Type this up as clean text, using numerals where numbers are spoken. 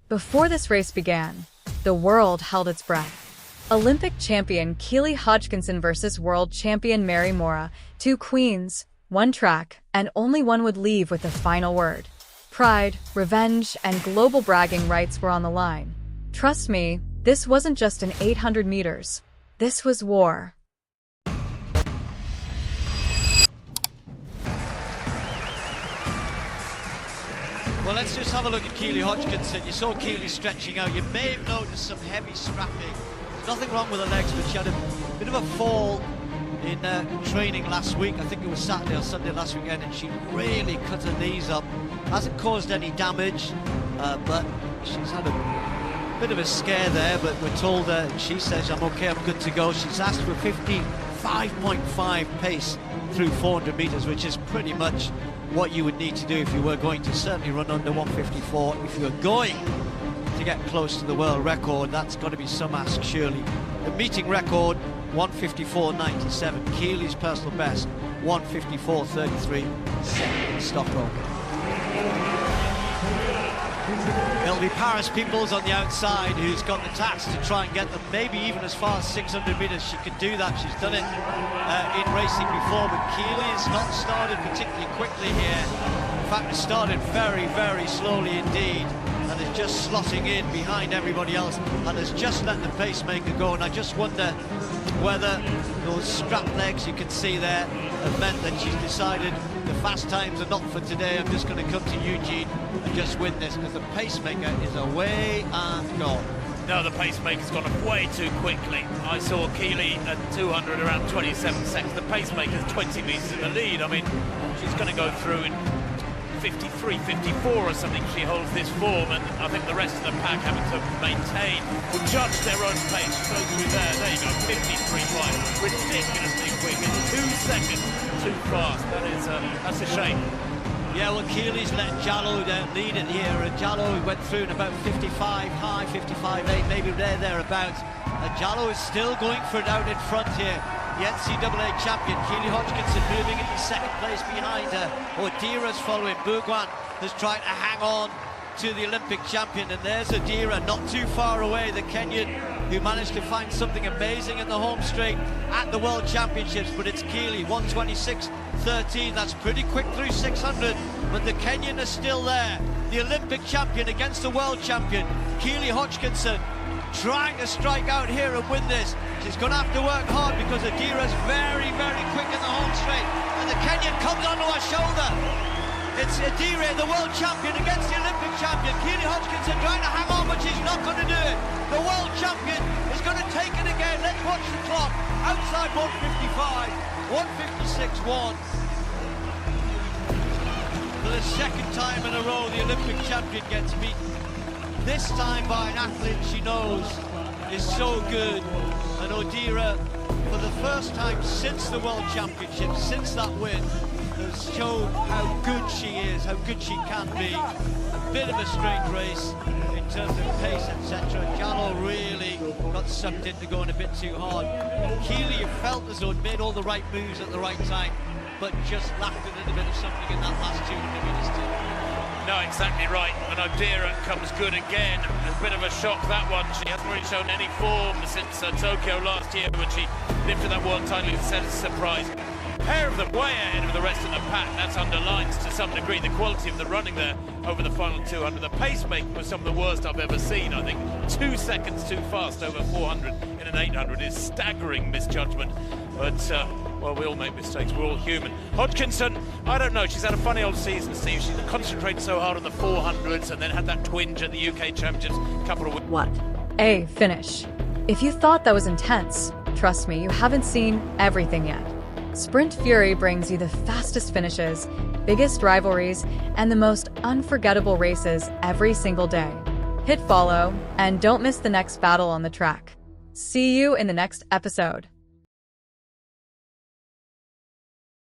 Before this race began, the world held its breath. Olympic champion Keely Hodgkinson versus world champion Mary Moraa, two queens, one track, and only one would leave with the final word. Pride, revenge, and global bragging rights were on the line. Trust me, this wasn't just an 800 meters. This was war. Well, let's just have a look at Keely Hodgkinson. You saw Keely stretching out. You may have noticed some heavy strapping. There's nothing wrong with her legs, but she had a bit of a fall in training last week. I think it was Saturday or Sunday last weekend, and she really cut her knees up. Hasn't caused any damage, but she's had a bit of a scare there, but we're told she says, I'm okay, I'm good to go. She's asked for 55.5 pace through 400 meters, which is pretty much what you would need to do if you were going to certainly run under 154. If you're going to get close to the world record, that's got to be some ask, surely. The meeting record, 154.97. Keely's personal best, 154.33 in Stockholm. It'll be Paris Peoples on the outside who's got the task to try and get them maybe even as far as 600 meters. She can do that. She's done it in racing before, but Keely has not started particularly quickly here. In fact, it started very, very slowly indeed, and is just slotting in behind everybody else, and has just let the pacemaker go. And I just wonder whether those strap legs you can see there have meant that she's decided the fast times are not for today. I'm just going to come to Eugene and just win this, because the pacemaker is away and gone. No, the pacemaker's gone way too quickly. I saw Keely at 200 around 27 seconds. The pacemaker's 20 metres in the lead. I mean, she's going to go through in 53, 54 or something. She holds this form, and I think the rest of the pack having to maintain will judge their own pace. Go through there. There you go, 53.5. Ridiculously quick. It's 2 seconds too fast. That's a shame. Yeah, well, Keely's let Jallow lead it here, and Jallow went through in about 55 high, 55.8, maybe thereabouts. And Jallow is still going for it out in front here. The NCAA champion, Keely Hodgkinson, moving into second place behind her. Odira's following. Bourgoin has tried to hang on to the Olympic champion, and there's Odira, not too far away, the Kenyan, who managed to find something amazing in the home straight at the World Championships. But it's Keely, 126.13. That's pretty quick through 600, but the Kenyan is still there. The Olympic champion against the world champion, Keely Hodgkinson, trying to strike out here and win this. She's going to have to work hard because Odira's very, very quick in the home straight, and the Kenyan comes onto her shoulder. It's Odira, the world champion, against the Olympic champion. Keely Hodgkinson trying to hang on, but she's not going to do it. The world champion is going to take it again. Let's watch the clock. Outside 155, 156.1. For the second time in a row, the Olympic champion gets beaten. This time by an athlete she knows is so good. And Odira, for the first time since the World Championship, since that win, has shown how good she is, how good she can be. A bit of a strange race in terms of pace, etc. Jallow really got sucked into going a bit too hard. Keely felt as though it made all the right moves at the right time, but just lacked a little bit of something in that last 200 metres too. No, exactly right. And Odira comes good again. A bit of a shock, that one. She hasn't really shown any form since Tokyo last year when she lifted that world title. It's a surprise. Pair of them way ahead of the rest of the pack. That underlines to some degree the quality of the running there over the final 200. The pacemaking was some of the worst I've ever seen, I think. 2 seconds too fast over 400 in an 800 is staggering misjudgment. But, well, we all make mistakes. We're all human. Hodgkinson, I don't know. She's had a funny old season, Steve. She's concentrated so hard on the 400s and then had that twinge at the UK Championships a couple of weeks. What? A finish. If you thought that was intense, trust me, you haven't seen everything yet. Sprint Fury brings you the fastest finishes, biggest rivalries, and the most unforgettable races every single day. Hit follow, and don't miss the next battle on the track. See you in the next episode.